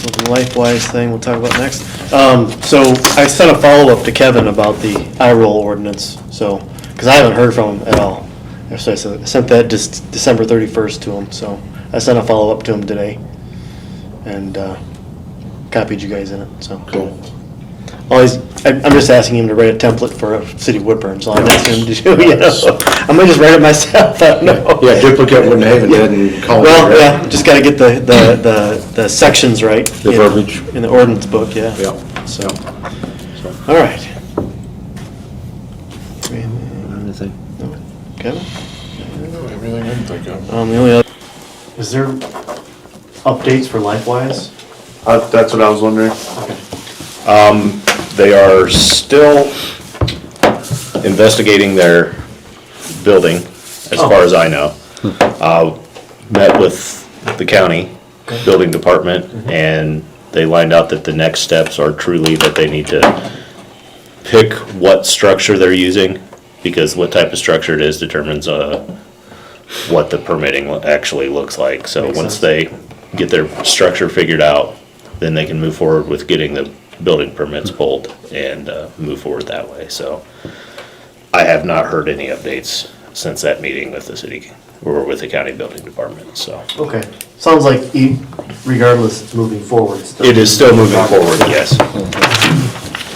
So the Lifewise thing we'll talk about next. So I sent a follow-up to Kevin about the I-roll ordinance, so, because I haven't heard from him at all. So I sent that just December 31st to him, so I sent a follow-up to him today. And copied you guys in it, so. Cool. I'm just asking him to write a template for a city of Woodburn, so I'm asking him to do, you know. I might just write it myself, I don't know. Yeah, duplicate wouldn't have it and call it. Well, yeah, just gotta get the sections right. The verbiage. In the ordinance book, yeah. Yeah. So, all right. Anything? Kevin? Everything I can think of. The only other, is there updates for Lifewise? That's what I was wondering. Okay. They are still investigating their building, as far as I know. Met with the county building department, and they lined out that the next steps are truly that they need to pick what structure they're using, because what type of structure it is determines what the permitting actually looks like. So Makes once sense. they get their structure figured out, then they can move forward with getting the building permits pulled and move forward that way. So I have not heard any updates since that meeting with the city or with the county building department, so. Okay, sounds like regardless, it's moving forward. It is still moving forward, yes.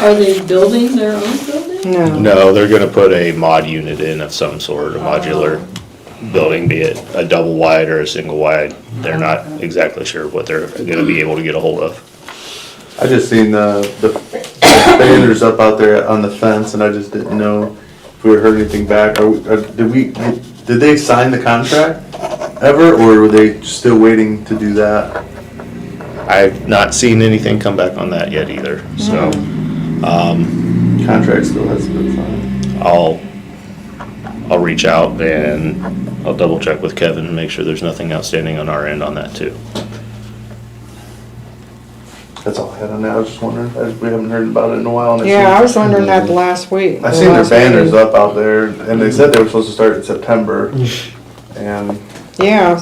Are they building their own building? No. No, they're gonna put a mod unit in of some sort, a modular building, be it a double wide or a single wide. They're not exactly sure what they're gonna be able to get a hold of. I just seen the banners up out there on the fence, and I just didn't know if we heard anything back. Did they sign the contract ever, or were they still waiting to do that? I've not seen anything come back on that yet either, so, Contract still hasn't been signed. I'll reach out and I'll double check with Kevin and make sure there's nothing outstanding on our end on that too. That's all I had on that. I was just wondering. We haven't heard about it in a while. And Yeah, I was wondering that last week. I seen their banners up out there, and they said they were supposed to start in September. And Yeah,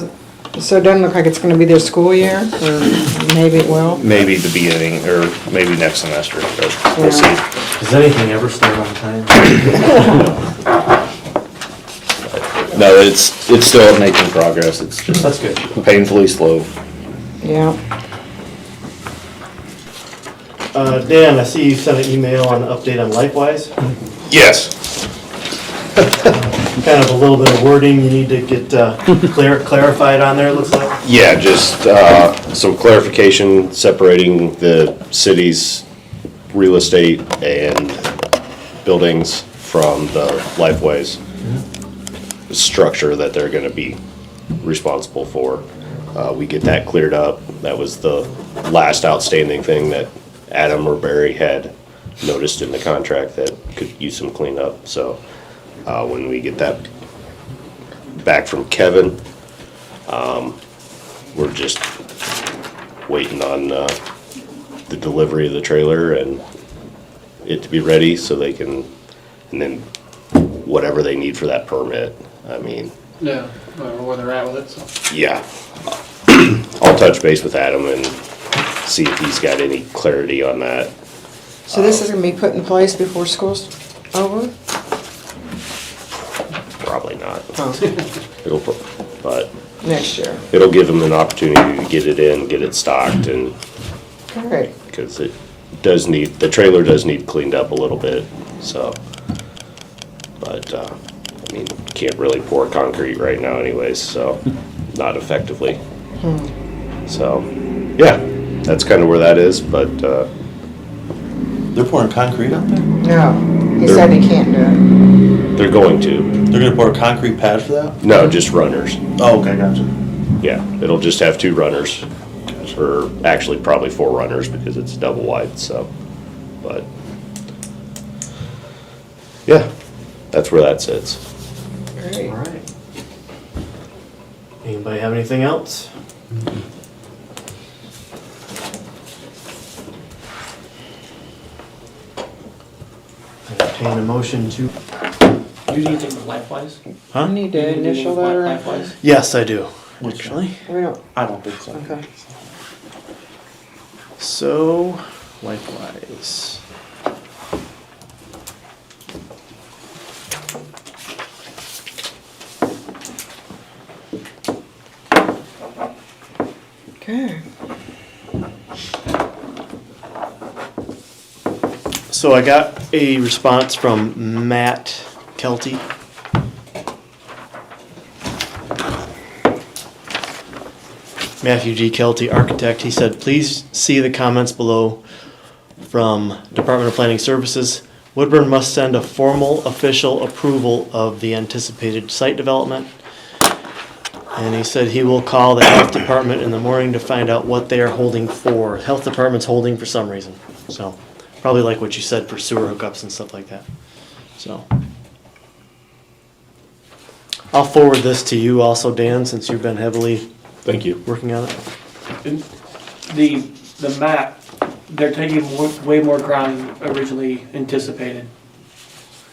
so it doesn't look like it's gonna be their school year, or maybe it will. Maybe the beginning, or maybe next semester, but we'll see. Does anything ever start on time? No, it's still making progress, it's just That's good. painfully slow. Yeah. Dan, I see you sent an email on an update on Lifewise. Yes. Kind of a little bit of wording you need to get clarified on there, it looks like. Yeah, just some clarification separating the city's real estate and buildings from the Lifeways structure that they're gonna be responsible for. We get that cleared up. That was the last outstanding thing that Adam or Barry had noticed in the contract that could use some cleanup. So when we get that back from Kevin, we're just waiting on the delivery of the trailer and it to be ready so they can, and then whatever they need for that permit. I mean, Yeah, I don't know where they're at with it, so. yeah. I'll touch base with Adam and see if he's got any clarity on that. So this is gonna be put in place before school's over? Probably not. Oh, It'll, but next year. it'll give them an opportunity to get it in, get it stocked, and, Great. because it does need, the trailer does need cleaned up a little bit, so. But, I mean, can't really pour concrete right now anyways, so, not effectively. So, yeah, that's kind of where that is, but, They're pouring concrete out there? No, he said he can't do it. they're going to. They're gonna pour a concrete pad for that? No, just runners. Oh, okay, gotcha. Yeah, it'll just have 2 runners, or actually probably 4 runners because it's double wide, so, but, yeah, that's where that sits. Great. All right. Anybody have anything else? Entertain a motion to, Do you need anything from Lifewise? huh? You need to initial that or Lifewise? anything? Yes, I do, actually. We don't, I don't think so. okay. So, Lifewise. Okay. So I got a response from Matt Kelty. Matthew G. Kelty, architect. He said, please see the comments below from Department of Planning Services. Woodburn must send a formal official approval of the anticipated site development. And he said he will call the health department in the morning to find out what they are holding for. Health department's holding for some reason. So probably like what you said for sewer hookups and stuff like that. So I'll forward this to you also, Dan, since you've been heavily Thank you. working on it. And the map, they're taking way more ground than originally anticipated.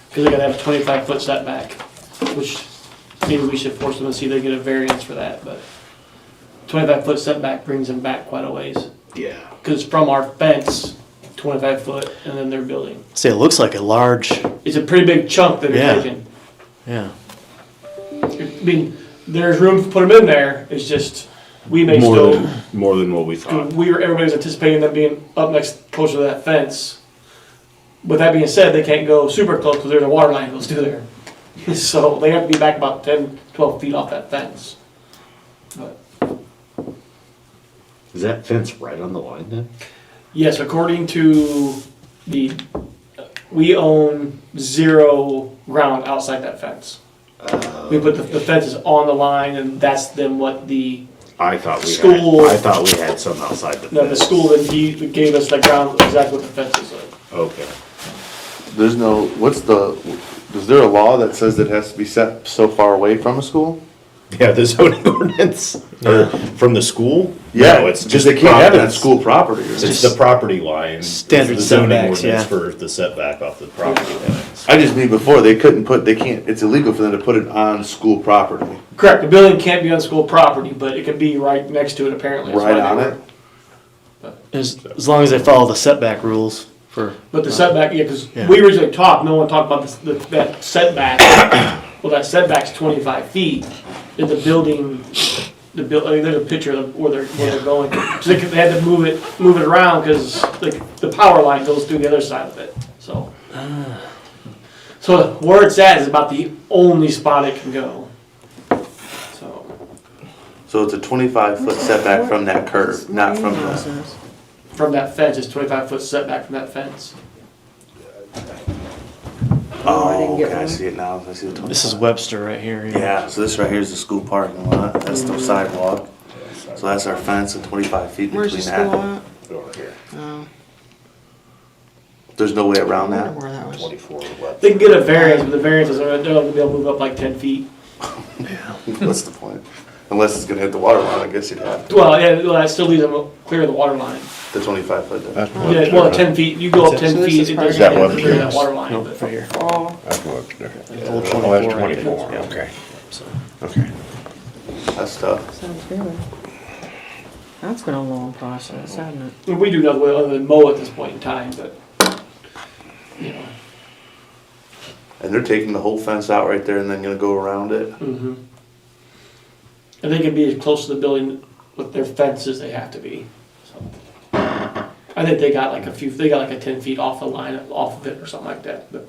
Because they're gonna have a 25-foot setback, which maybe we should force them to see if they get a variance for that, but 25-foot setback brings them back quite a ways. Yeah. Because from our fence, 25 foot, and then their building. See, it looks like a large, It's a pretty big chunk that Yeah. they're taking. yeah. I mean, there's room to put them in there, it's just, we may still, More than what we thought. everybody's anticipating them being up next, closer to that fence. With that being said, they can't go super close because there's a water line that goes through there. So they have to be back about 10, 12 feet off that fence. But Is that fence right on the line then? yes, according to we own 0 ground outside that fence. We put the fences on the line, and that's then what the I thought we School- had, I thought we had some outside the fence. no, the school then gave us the ground exactly what the fence is like. Okay. There's no, is there a law that says it has to be set so far away from a school? Yeah, the zoning ordinance, or from the school? Yeah, No, it's because just they can't have it on it's- school property. It's the property line. Standard It's the zoning setbacks, ordinance yeah. for the setback off the property line. I just mean before, they can't, it's illegal for them to put it on school property. Correct, the building can't be on school property, but it can be right next to it apparently. That's Right why they on were- it? As long as they follow the setback rules for. But the setback, yeah, because Yeah. we originally talked, no one talked about that setback. Well, that setback's 25 feet, and the building, I mean, there's a picture of where they're going. So they had to move it around, because the power line goes through the other side of it, so. So where it's at is about the only spot it can go. So, So it's a 25-foot setback from that curve, not from the, from that fence, it's 25-foot setback from that fence. I didn't get okay, I one. see it now, I see the 25. This is Webster right here. Yeah, so this right here is the school parking lot, that's the sidewalk. So that's our fence and 25 feet Where's the between school that. at? Over here, Oh, There's no way around I wonder that? where that was. 24 left. They can get a variance, but the variance is, they're not gonna be able to move up like 10 feet. What's the point? Unless it's gonna hit the water line, I guess you'd have to, Well, yeah, well, that still leaves them clear of the water line. the 25-foot. Yeah, well, 10 feet, you go up 10 So this feet, is it part doesn't of get that clear of that Webster's. water line, No, but. right here. Oh, That's Webster. Old Oh, that's 24 right there. 24, okay. Okay. That's tough. sounds good. That's been a long process, hasn't it? We do nothing other than mow at this point in time, but, you know. And they're taking the whole fence out right there and then gonna go around it? And they can be as close to the building with their fence as they have to be, so. I think they got like a 10 feet off the line, off of it or something like that, but.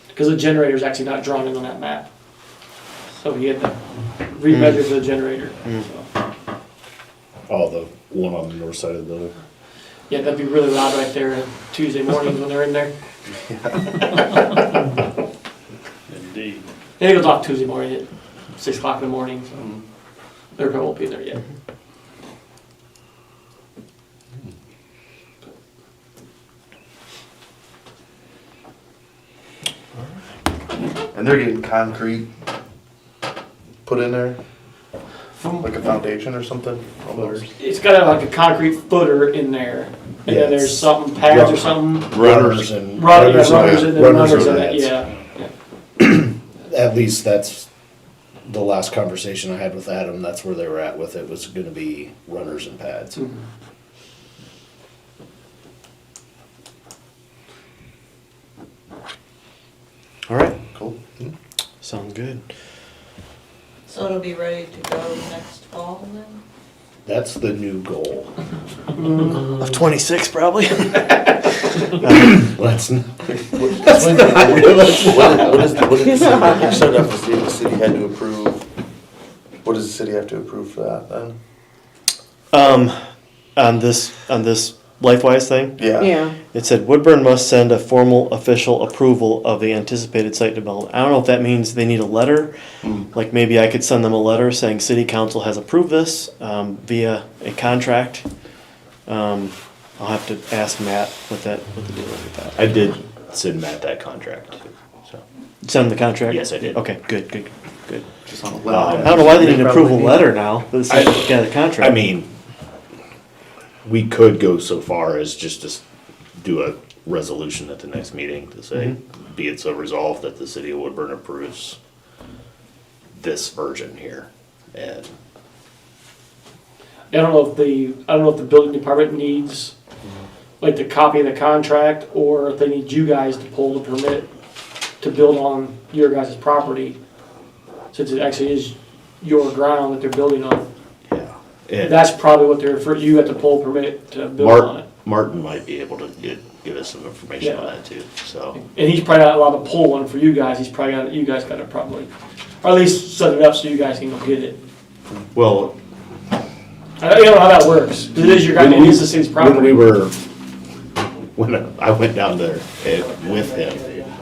Because the generator's actually not drawn in on that map. So he had to remeasure for the generator, so. Oh, the one on the north side of the building. Yeah, that'd be really loud right there Tuesday mornings when they're in there. Indeed. And it goes off Tuesday morning at 6 o'clock in the morning, so they probably won't be there yet. And they're getting concrete put in there, From, like a foundation or something? Almost. it's got like a concrete footer in there, and then there's something pads or something. Runners and. Runners and then runners in it, pads. yeah. At least that's the last conversation I had with Adam, that's where they were at with it, was gonna be runners and pads. All right, Cool. sounds good. So it'll be ready to go next fall then? That's the new goal. Of 26 probably. Let's not. What did the city, you said that the city had to approve, what does the city have to approve for that then? On this Lifewise thing, Yeah, it said Woodburn must send a formal official approval of the anticipated site development. I don't know if that means they need a letter. Like maybe I could send them a letter saying city council has approved this via a contract. I'll have to ask Matt what the deal is with that. I did send Matt that contract, so. Send the contract? Yes, I did. Okay, good. Just on the I letter. don't know why they need an approval letter now. This is the contract. I mean, we could go so far as just to do a resolution at the next meeting to say, be it so resolved that the city of Woodburn approves this version here. And I don't know if the building department needs, like, the copy of the contract, or if they need you guys to pull the permit to build on your guys' property, since it actually is your ground that they're building on. yeah. And That's probably what you have to pull a permit to build on it. Martin might be able to give us some information on Yeah. that too, so. And he's probably not allowed to pull one for you guys, you guys gotta probably, or at least set it up so you guys can go get it. Well, I don't know how that works, 'cause it is your guy, it is the city's property. when I went down there with him,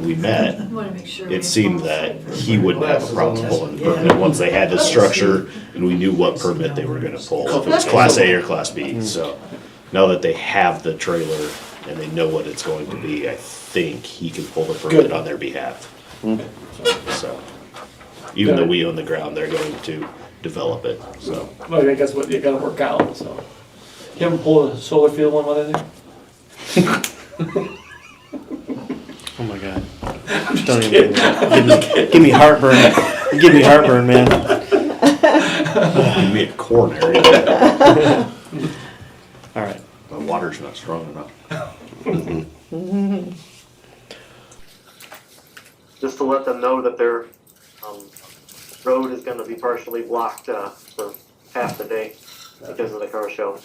we met, I wanna make sure. it seemed that he wouldn't have a problem pulling the permit once they had the structure and we knew what permit they were gonna pull, if it was Class A or Class B, so. Now that they have the trailer and they know what it's going to be, I think he can pull the permit Good. on their behalf. So, even though we own the ground, they're going to develop it, so. Well, I think that's what you gotta work out, so. You haven't pulled a solar field one while they're there? Oh my god. Don't even give me heartburn. You give me heartburn, man. Give me a corn area, All right. my water's not strong enough. Just to let them know that their road is going to be partially blocked for half the day because of the car show.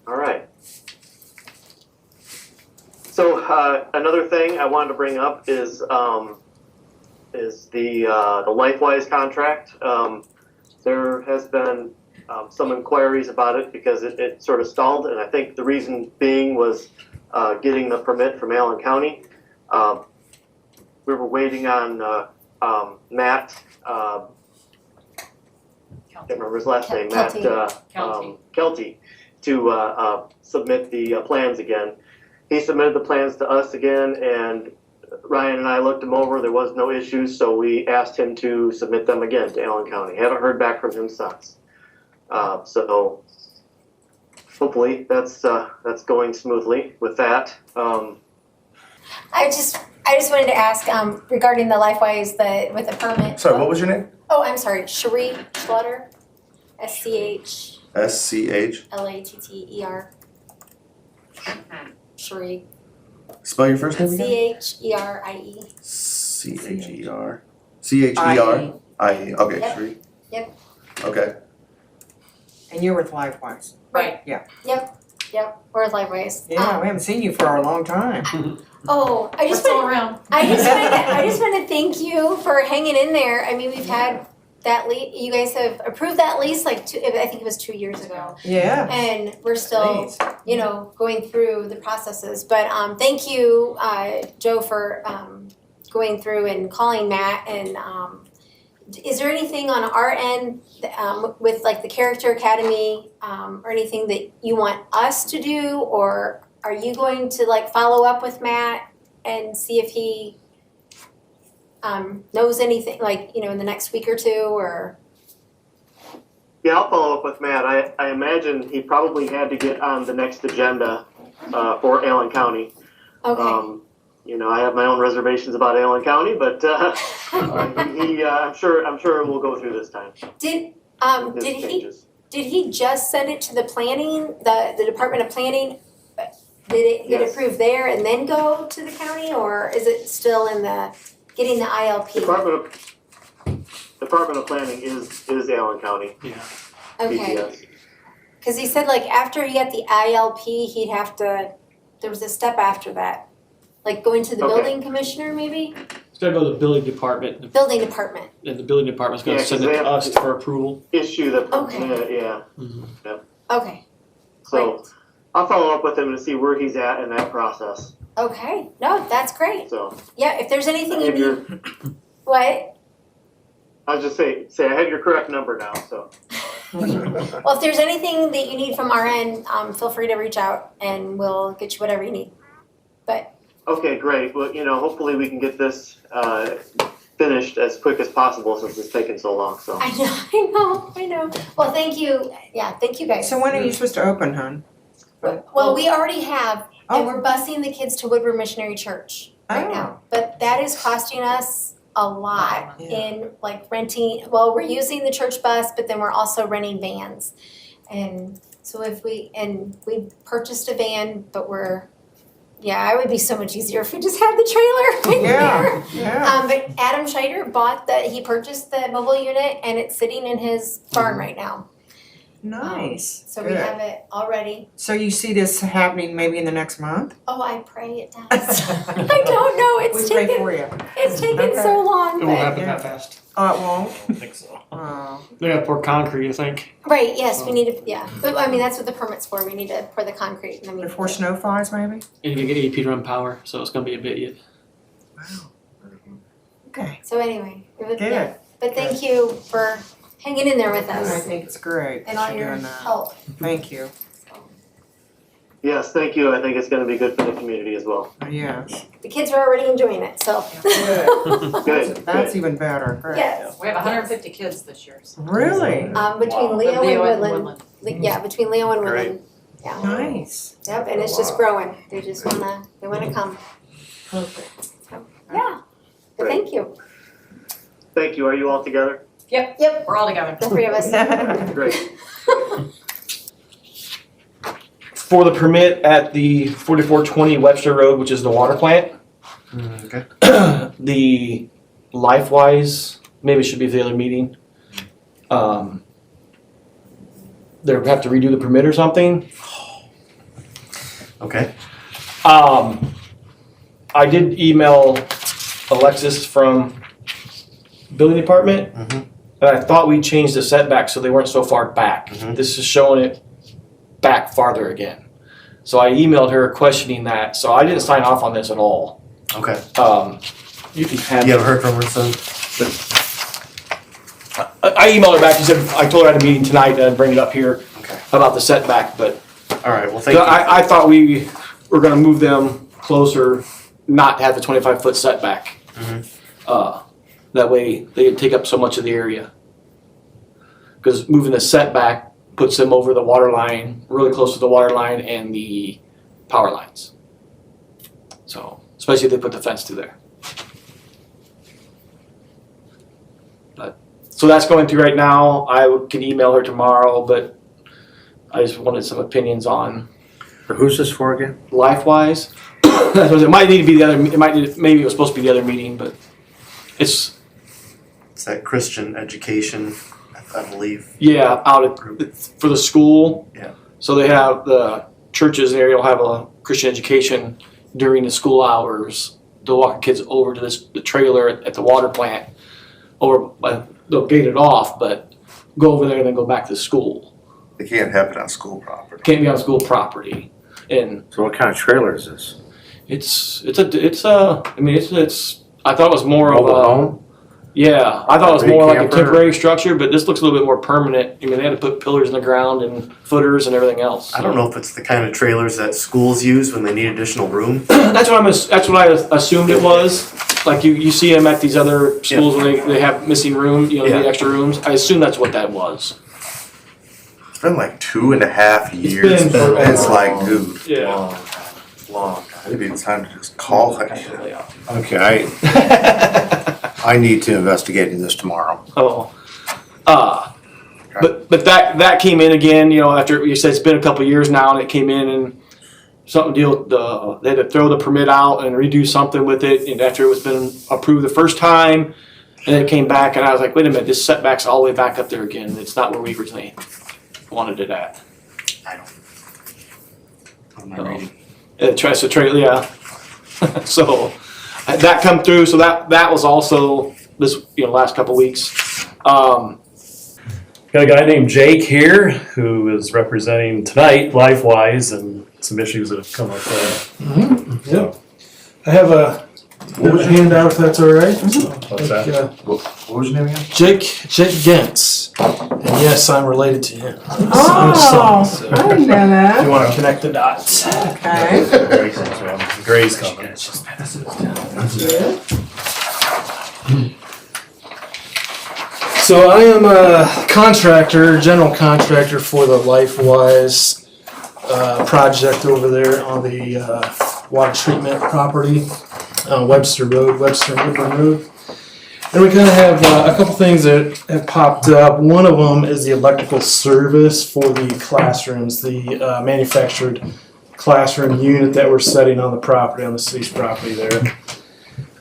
All right. So another thing I wanted to bring up is the Lifewise contract. There has been some inquiries about it because it sort of stalled, and I think the reason being was getting the permit from Allen County. We were waiting on Matt. Can't remember his last name. Kelty. Matt Kelty to submit the plans again. He submitted the plans to us again, and Ryan and I looked them over. There was no issues, so we asked him to submit them again to Allen County. Haven't heard back from him since. So hopefully that's going smoothly with that. I just wanted to ask regarding the Lifewise with the permit. Sorry, what was your name? Oh, I'm sorry, Cherie Schlutter, SCHLATTER. Cherie. Spell your first name again? CHERIE. CHER. CHERIE. Okay, Yep. Sheree. Yep. Okay. and you're with Lifewise. Right. Yeah. Yep. We're Lifewise. Yeah, we haven't seen you for a long time. Oh, I just wanted to thank you for hanging in there. I mean, we've had that lease. You guys have approved that lease I think it was 2 years ago. Yeah. And we're still, Please. going through the processes. But thank you, Joe, for going through and calling Matt. And is there anything on our end with like the Character Academy or anything that you want us to do? Or are you going to like follow up with Matt and see if he knows anything like, in the next week or two or? Yeah, I'll follow up with Matt. I imagine he probably had to get on the next agenda for Allen County. Okay. I have my own reservations about Allen County, but I'm sure we'll go through this time. Did This he changes. did he just send it to the planning, the Department of Planning? Did it get Yes. approved there and then go to the county, or is it still in the getting the ILP? Department of Planning is Allen County. Yeah. Okay, DPS. cause he said like after he got the ILP, he'd have to, there was a step after that. Like going to the Okay. building commissioner maybe? It's gotta go to the building department, Building department, and the building department's Yeah, gonna 'cause send it they to have- us for approval. Issue the Okay. yeah. okay, So I'll follow up with him to see where he's at in that process. okay, no, that's great. So Yeah, if there's anything you if you're, need, what? I'll just say I have your correct number now. So Well, if there's anything that you need from our end, feel free to reach out and we'll get you whatever you need. But, okay, great. Well, hopefully we can get this finished as quick as possible since it's taken so long. So I know. Well, thank you, yeah, thank you guys. So when are you supposed to open, hon? Well, we already have, and Oh. we're busing the kids to Woodburn Missionary Church right Oh. now. But that is costing us a lot Yeah. in like renting, well, we're using the church bus, but then we're also renting vans. And so we purchased a van, but it would be so much easier if we just had the trailer right there. Yeah. But Adam Scheider he purchased the mobile unit and it's sitting in his barn right now. Nice. So we Good. have it already. So you see this happening maybe in the next month? Oh, I pray it does. I don't know, We pray for you. it's taken Okay. so long, It won't but, happen Yeah. that fast. Oh, it won't? I think so. Oh. They gotta pour concrete, I think. right, yes, we need to, yeah. But I mean, that's what the permit's for, we need to pour the concrete and then we. Before snow flies, maybe? And you get AP to run power, so it's gonna be a bit yet. Okay. So anyway, Good. yeah. But thank you for hanging in there with I us think it's great and all that your you're doing that. help. Thank you. yes, thank you. I think it's going to be good for the community as well. Yes. The kids are already enjoying it, so. Good. Good. That's even better. Great. Yes. We have 150 kids this year. So. Really? Between Leo and Woodland. Yeah, between Leo and Great. Woodland. Yeah. Nice. Yep, and it's just growing. They just wanna come. Perfect. So, yeah. But thank you. Thank you. Are you all together? Yep, We're all together. the three of us. Great. For the permit at the 4420 Webster Road, which is the water plant, Okay. the Lifewise, maybe it should be the other meeting. They have to redo the permit or something. Okay. I did email Alexis from building department, Mhm. and I thought we changed the setback so they weren't so far back. Mhm. This is showing it back farther again. So I emailed her questioning that, so I didn't sign off on this at all. Okay. You can have. You haven't heard from her since? I emailed her back, she said, I told her I had a meeting tonight, and I'd bring it up here Okay. about the setback, but All right. Well, thank you. I thought we were gonna move them closer, not to have the 25-foot setback. Mhm. That way, they take up so much of the area. Because moving the setback puts them over the water line, really close to the water line and the power lines. So, especially if they put the fence through there. So that's going through right now. I can email her tomorrow, but I just wanted some opinions on Who's this for again? Lifewise. It might need to be the other. Maybe it was supposed to be the other meeting, but it's It's that Christian education, I believe. out of for the school. Yeah. So they have the churches in the area will have a Christian education during the school hours. They'll walk kids over to the trailer at the water plant, they'll gate it off, but go over there and then go back to school. It can't happen on school property. Can't be on school property, and So what kind of trailer is this? it's I thought it was more of Mobile a home? yeah. I thought it was Big more like a camper? temporary structure, but this looks a little bit more permanent. I mean, they had to put pillars in the ground and footers and everything else. I don't know if it's the kind of trailers that schools use when they need additional room. That's what I assumed it was. Like you see them at these other schools when they have missing room, they need extra rooms. I assume that's what that was. It's been like 2.5 years. been forever. It's like, dude. Yeah. Long time. Maybe it's time to just call it. Okay, I need to investigate this tomorrow. Oh, but that came in again, you know, after you said it's been a couple of years now, and it came in and something deal with they had to throw the permit out and redo something with it, and after it was been approved the first time, and it came back, and I was like, wait a minute, this setback's all the way back up there again. It's not where we originally wanted it at. I'm not reading. It tries to trade, yeah. So that come through. So that was also this, you know, last couple of weeks. Got a guy named Jake here who is representing tonight Lifewise and some issues that have come up there. Yep. I have a handout if that's all right. What's that? What was your name again? Jake Gentz. And yes, I'm related to him. Oh, I didn't know If you that. want to connect the dots. Okay. Gray's coming. So I am a contractor, general contractor for the Lifewise project over there on the water treatment property, Webster and Woodburn Road. And we kind of have a couple things that have popped up. One of them is the electrical service for the classrooms, the manufactured classroom unit that we're setting on the property, on the city's property there.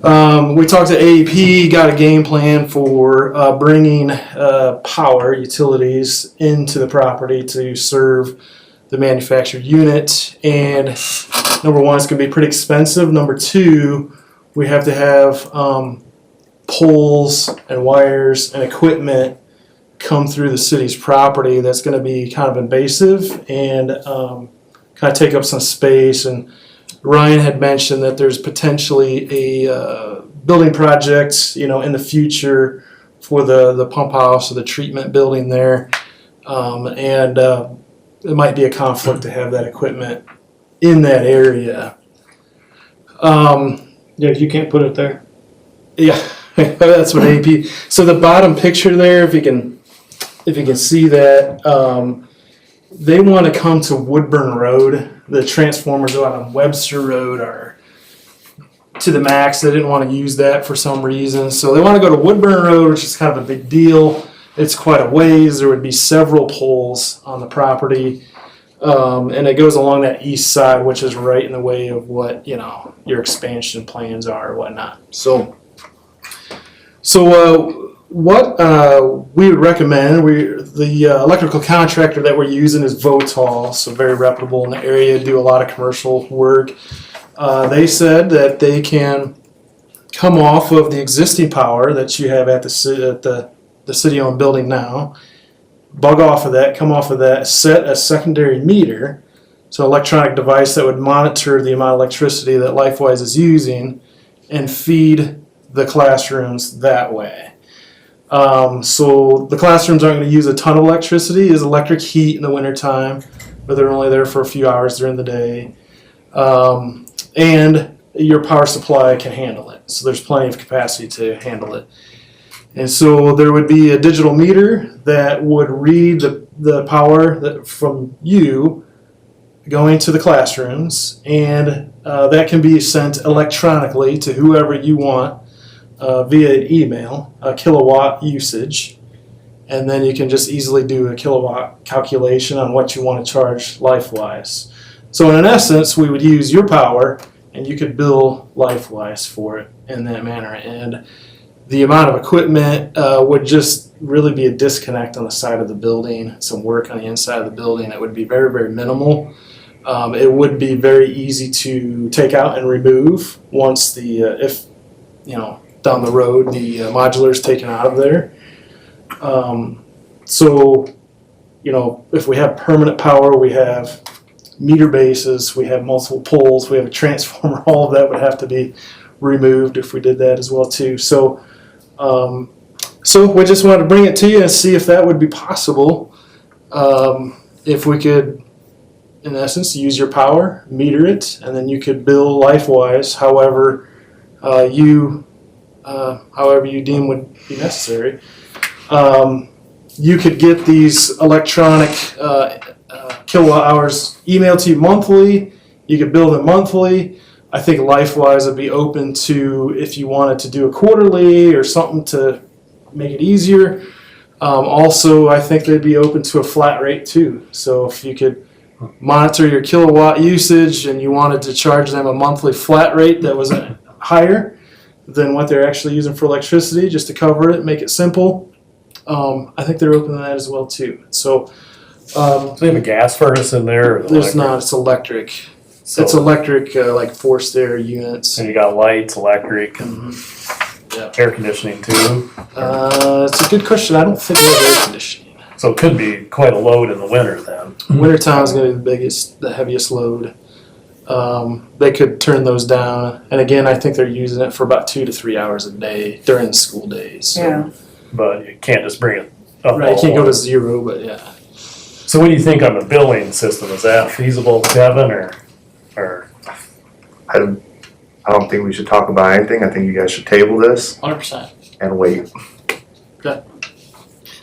We talked to AEP, got a game plan for bringing power utilities into the property to serve the manufactured unit. And number one, it's going to be pretty expensive. Number two, we have to have poles and wires and equipment come through the city's property that's going to be kind of invasive and kind of take up some space. And Ryan had mentioned that there's potentially a building project, you know, in the future for the pump house or the treatment building there, and it might be a conflict to have that equipment in that area. Yeah, you can't put it there. Yeah, that's what AP. So the bottom picture there, if you can see that, they want to come to Woodburn Road. The transformers out on Webster Road are to the max. They didn't want to use that for some reason, so they want to go to Woodburn Road, which is kind of a big deal. It's quite a ways. There would be several poles on the property, and it goes along that east side, which is right in the way of what, you know, your expansion plans are or whatnot. So what we would recommend, the electrical contractor that we're using is Votal, so very reputable in the area, do a lot of commercial work. They said that they can come off of the existing power that you have at the city-owned building now, bug off of that, come off of that, set a secondary meter, so electronic device that would monitor the amount of electricity that Lifewise is using, and feed the classrooms that way. So the classrooms aren't going to use a ton of electricity. Is electric heat in the wintertime, but they're only there for a few hours during the day. And your power supply can handle it. So there's plenty of capacity to handle it. And so there would be a digital meter that would read the power from you going to the classrooms, and that can be sent electronically to whoever you want via email, a kilowatt usage, and then you can just easily do a kilowatt calculation on what you want to charge Lifewise. So in essence, we would use your power, and you could bill Lifewise for it in that manner. And the amount of equipment would just really be a disconnect on the side of the building, some work on the inside of the building. It would be very, very minimal. It would be very easy to take out and remove once if down the road the modular is taken out of there. So if we have permanent power, we have meter bases, we have multiple poles, we have a transformer, all of that would have to be removed if we did that as well too. So we just wanted to bring it to you and see if that would be possible. If we could, in essence, use your power, meter it, and then you could bill Lifewise however you deem would be necessary. You could get these electronic kilowatt hours emailed to you monthly. You could bill them monthly, I think Lifewise would be open to, if you wanted to do a quarterly or something to make it easier. Also, I think they'd be open to a flat rate too. So if you could monitor your kilowatt usage and you wanted to charge them a monthly flat rate that was higher than what they're actually using for electricity, just to cover it, make it simple, I think they're open to that as well too. So Do they have a gas furnace in there? Or there's electric? not, it's electric. So- It's electric, like forced air units. And you got lights, electric, and air conditioning too. It's a good question. I don't think we have air conditioning. So it could be quite a load in the winter then. Wintertime is going to be the heaviest load. They could turn those down. And again, I think they're using it for about 2 to 3 hours a day during the school days. So. Yeah. But you can't just bring it up. Right, you all can't go to at once. 0, but yeah. So what do you think on the billing system? Is that feasible, Kevin, or? I don't think we should talk about anything. I think you guys should table this 100%. and wait.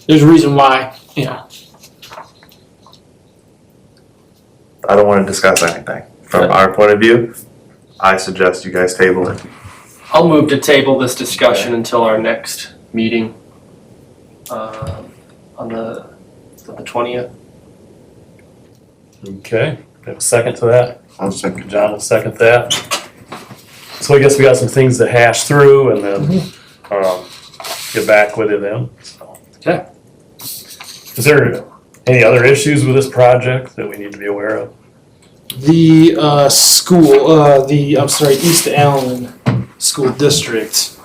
There's a reason why, yeah. I don't want to discuss anything. From our point of view, I suggest you guys table it. I'll move to table this discussion until our next meeting on the 20th. Okay, have a second to that? I'll second. John will second that. So I guess we got some things to hash through and then get back with it then. So, Okay. is there any other issues with this project that we need to be aware of? The East Allen School District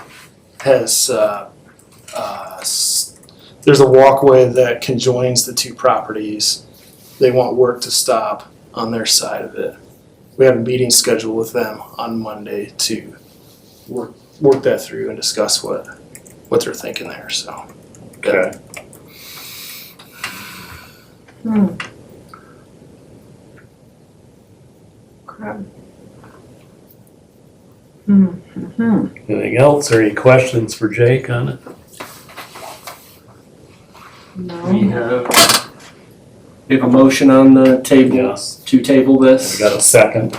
has, there's a walkway that conjoins the two properties. They want work to stop on their side of it. We have a meeting scheduled with them on Monday to work that through and discuss what they're thinking there, so. Okay. Crap. Anything else or any questions for Jake on it? We have a motion on the table Yes. to table We this. got a second.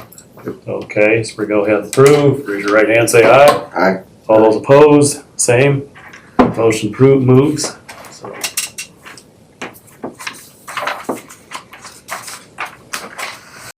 Okay, so we go ahead and approve. Raise your right hand, say aye. Aye. All those opposed, same. Motion approved, moves.